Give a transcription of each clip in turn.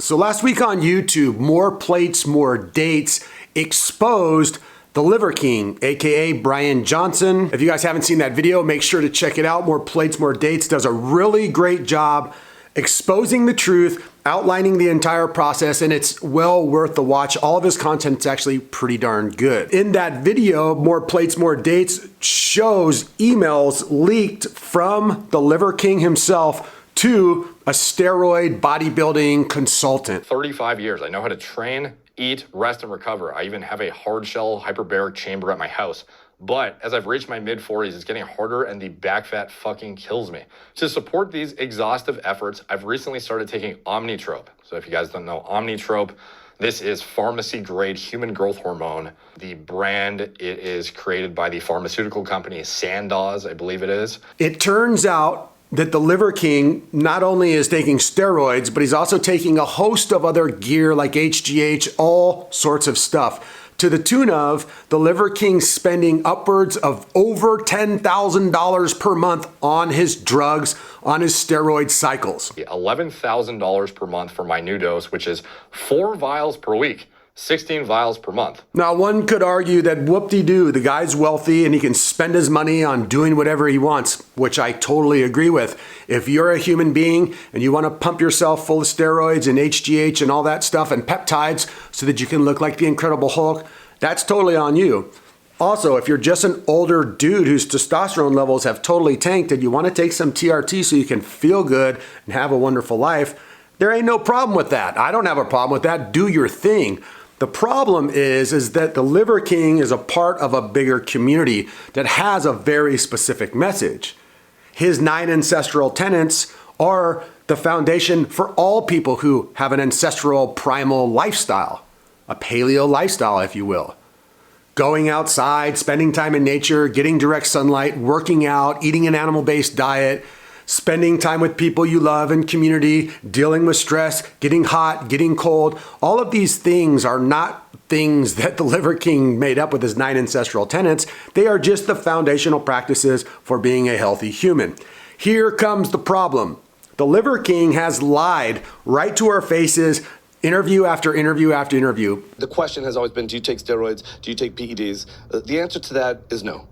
So last week on YouTube, More Plates, More Dates exposed the Liver King, aka Brian Johnson. If you guys haven't seen that video, make sure to check it out. More Plates, More Dates does a really great job exposing the truth, outlining the entire process, and it's well worth the watch. All of his content's actually pretty darn good. In that video, More Plates, More Dates shows emails leaked from the Liver King himself to a steroid bodybuilding consultant. 35 years. I know how to train, eat, rest, and recover. I even have a hard shell hyperbaric chamber at my house. But as I've reached my mid-40s, it's getting harder and the back fat fucking kills me. To support these exhaustive efforts, I've recently started taking Omnitrope. So if you guys don't know Omnitrope, this is pharmacy-grade human growth hormone. The brand, it is created by the pharmaceutical company Sandoz, I believe it is. It turns out that the Liver King not only is taking steroids, but he's also taking a host of other gear like HGH, all sorts of stuff, to the tune of the Liver King spending upwards of over $10,000 per month on his drugs, on his steroid cycles. $11,000 per month for my new dose, which is 4 vials per week. 16 vials per month. Now, one could argue that whoop-de-doo, the guy's wealthy and he can spend his money on doing whatever he wants, which I totally agree with. If you're a human being and you want to pump yourself full of steroids and HGH and all that stuff and peptides so that you can look like the Incredible Hulk, that's totally on you. Also, if you're just an older dude whose testosterone levels have totally tanked and you want to take some TRT so you can feel good and have a wonderful life, there ain't no problem with that. I don't have a problem with that. Do your thing. The problem is that the Liver King is a part of a bigger community that has a very specific message. His 9 ancestral tenets are the foundation for all people who have an ancestral primal lifestyle, a paleo lifestyle, if you will. Going outside, spending time in nature, getting direct sunlight, working out, eating an animal-based diet, spending time with people you love in community, dealing with stress, getting hot, getting cold. All of these things are not things that the Liver King made up with his 9 ancestral tenets. They are just the foundational practices for being a healthy human. Here comes the problem. The Liver King has lied right to our faces, interview after interview after interview. The question has always been, do you take steroids? Do you take PEDs? The answer to that is no.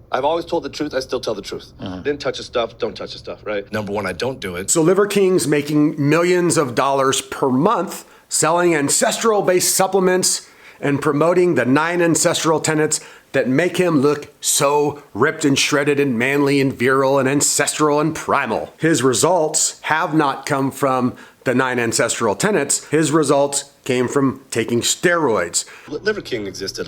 I've always told the truth. I still tell the truth. Didn't touch the stuff. Don't touch the stuff, right? Number one, I don't do it. So Liver King's making millions of dollars per month selling ancestral-based supplements and promoting the 9 ancestral tenets that make him look so ripped and shredded and manly and virile and ancestral and primal. His results have not come from the 9 ancestral tenets. His results came from taking steroids. Liver King existed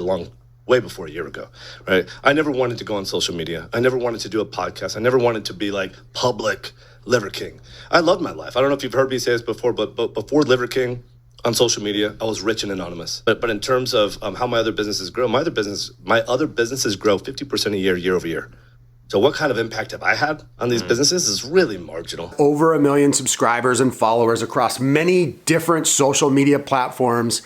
way before a year ago, right? I never wanted to go on social media. I never wanted to do a podcast. I never wanted to be like public Liver King. I loved my life. I don't know if you've heard me say this before, but before Liver King on social media, I was rich and anonymous. But in terms of how my other businesses grow, my other businesses grow 50% a year over year. So what kind of impact have I had on these businesses is really marginal. Over 1 million subscribers and followers across many different social media platforms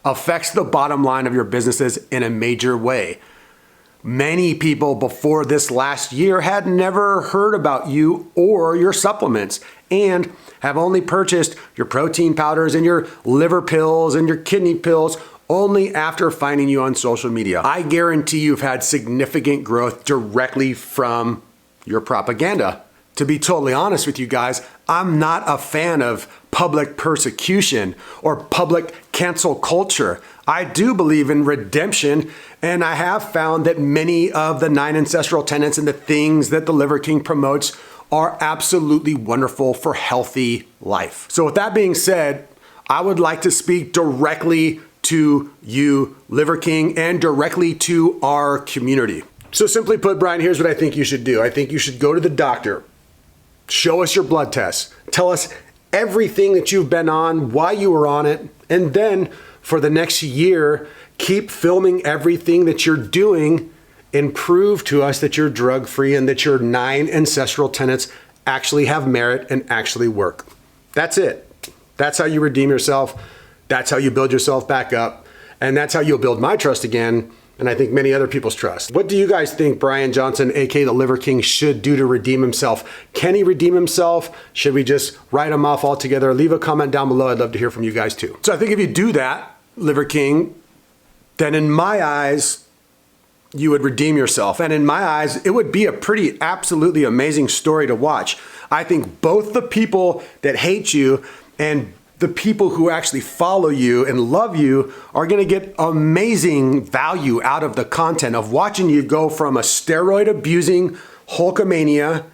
affects the bottom line of your businesses in a major way. Many people before this last year had never heard about you or your supplements and have only purchased your protein powders and your liver pills and your kidney pills only after finding you on social media. I guarantee you've had significant growth directly from your propaganda. To be totally honest with you guys, I'm not a fan of public persecution or public cancel culture. I do believe in redemption, and I have found that many of the 9 ancestral tenets and the things that the Liver King promotes are absolutely wonderful for healthy life. So with that being said, I would like to speak directly to you, Liver King, and directly to our community. So simply put, Brian, here's what I think you should do. I think you should go to the doctor. Show us your blood tests. Tell us everything that you've been on, why you were on it, and then for the next year, keep filming everything that you're doing and prove to us that you're drug-free and that your 9 ancestral tenets actually have merit and actually work. That's it. That's how you redeem yourself. That's how you build yourself back up. And that's how you'll build my trust again and I think many other people's trust. What do you guys think Brian Johnson, aka the Liver King, should do to redeem himself? Can he redeem himself? Should we just write him off altogether? Leave a comment down below. I'd love to hear from you guys too. So I think if you do that, Liver King, then in my eyes, you would redeem yourself. And in my eyes, it would be a pretty absolutely amazing story to watch. I think both the people that hate you and the people who actually follow you and love you are gonna get amazing value out of the content of watching you go from a steroid abusing Hulkamania,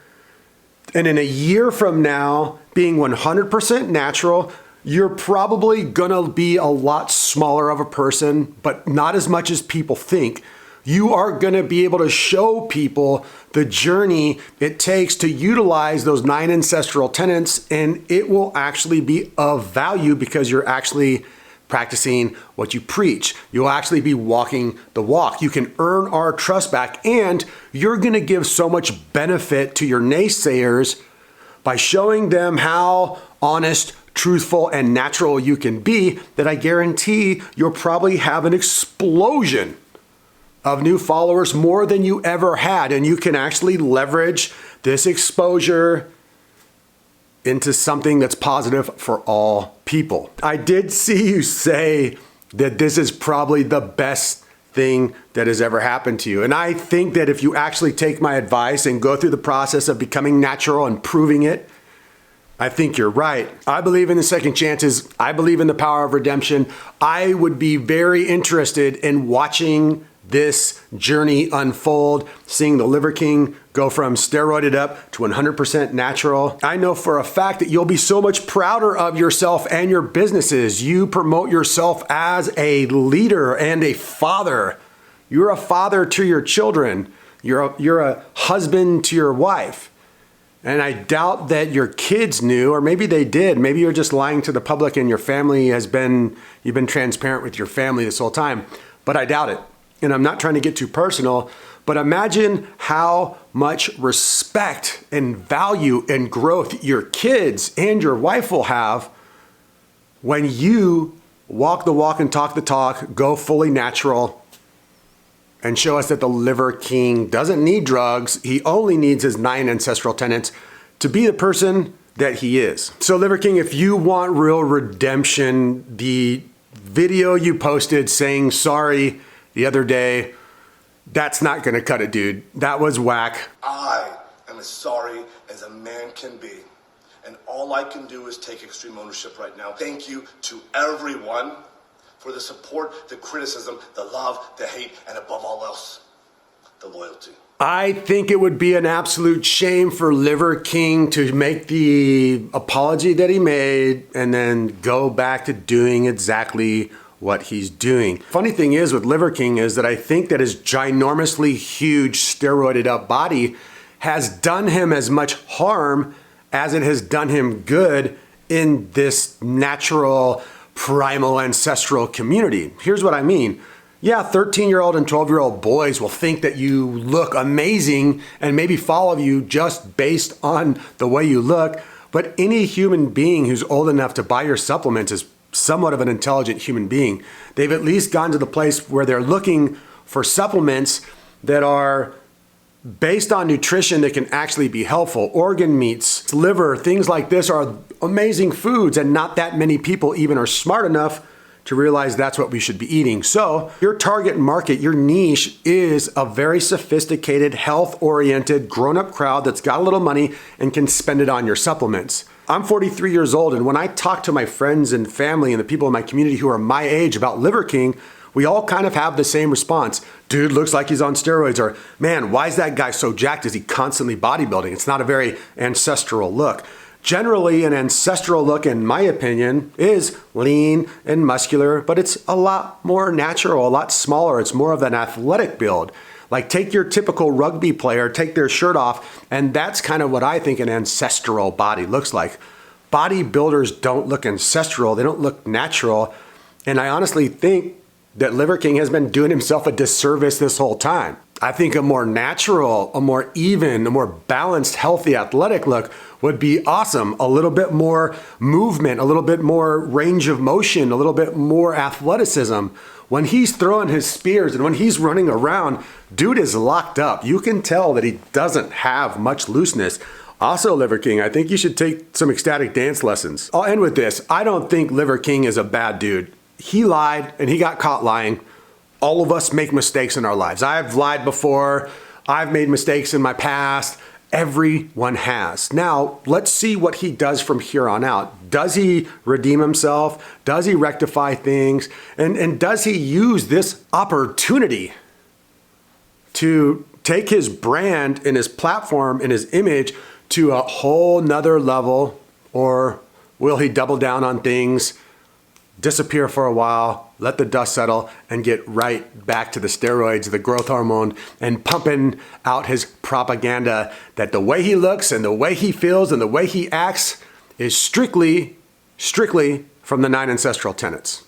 and in a year from now, being 100% natural. You're probably gonna be a lot smaller of a person, but not as much as people think. You are gonna be able to show people the journey it takes to utilize those 9 ancestral tenets, and it will actually be of value because you're actually practicing what you preach. You'll actually be walking the walk. You can earn our trust back, and you're gonna give so much benefit to your naysayers by showing them how honest, truthful, and natural you can be, that I guarantee you'll probably have an explosion of new followers, more than you ever had. And you can actually leverage this exposure into something that's positive for all people. I did see you say that this is probably the best thing that has ever happened to you. And I think that if you actually take my advice and go through the process of becoming natural and proving it, I think you're right. I believe in the second chances. I believe in the power of redemption. I would be very interested in watching this journey unfold, seeing the Liver King go from steroided up to 100% natural. I know for a fact that you'll be so much prouder of yourself and your businesses. You promote yourself as a leader and a father. You're a father to your children. You're a husband to your wife. And I doubt that your kids knew, or maybe they did. Maybe you're just lying to the public and your family you've been transparent with your family this whole time. But I doubt it. And I'm not trying to get too personal, but imagine how much respect and value and growth your kids and your wife will have when you walk the walk and talk the talk, go fully natural, and show us that the Liver King doesn't need drugs. He only needs his 9 ancestral tenets to be the person that he is. So Liver King, if you want real redemption, the video you posted saying sorry the other day, that's not gonna cut it, dude. That was whack. I am as sorry as a man can be. And all I can do is take extreme ownership right now. Thank you to everyone for the support, the criticism, the love, the hate, and above all else, the loyalty. I think it would be an absolute shame for Liver King to make the apology that he made and then go back to doing exactly what he's doing. Funny thing is with Liver King is that I think that his ginormously huge steroided up body has done him as much harm as it has done him good in this natural, primal, ancestral community. Here's what I mean. Yeah, 13-year-old and 12-year-old boys will think that you look amazing and maybe follow you just based on the way you look, but any human being who's old enough to buy your supplements is somewhat of an intelligent human being. They've at least gone to the place where they're looking for supplements that are based on nutrition that can actually be helpful. Organ meats, liver, things like this are amazing foods, and not that many people even are smart enough to realize that's what we should be eating. So your target market, your niche, is a very sophisticated, health-oriented, grown-up crowd that's got a little money and can spend it on your supplements. I'm 43 years old, and when I talk to my friends and family and the people in my community who are my age about Liver King, we all kind of have the same response. Dude looks like he's on steroids, or man, why is that guy so jacked? Is he constantly bodybuilding? It's not a very ancestral look. Generally, an ancestral look, in my opinion, is lean and muscular, but it's a lot more natural, a lot smaller. It's more of an athletic build. Like, take your typical rugby player, take their shirt off, and that's kind of what I think an ancestral body looks like. Bodybuilders don't look ancestral, they don't look natural, and I honestly think that Liver King has been doing himself a disservice this whole time. I think a more natural, a more even, a more balanced, healthy, athletic look would be awesome. A little bit more movement, a little bit more range of motion, a little bit more athleticism. When he's throwing his spears and when he's running around, dude is locked up. You can tell that he doesn't have much looseness. Also, Liver King, I think you should take some ecstatic dance lessons. I'll end with this. I don't think Liver King is a bad dude. He lied and he got caught lying. All of us make mistakes in our lives. I've lied before. I've made mistakes in my past. Everyone has. Now, let's see what he does from here on out. Does he redeem himself? Does he rectify things? And does he use this opportunity to take his brand and his platform and his image to a whole nother level? Or will he double down on things, disappear for a while, let the dust settle, and get right back to the steroids, the growth hormone, and pumping out his propaganda that the way he looks and the way he feels and the way he acts is strictly from the 9 ancestral tenets?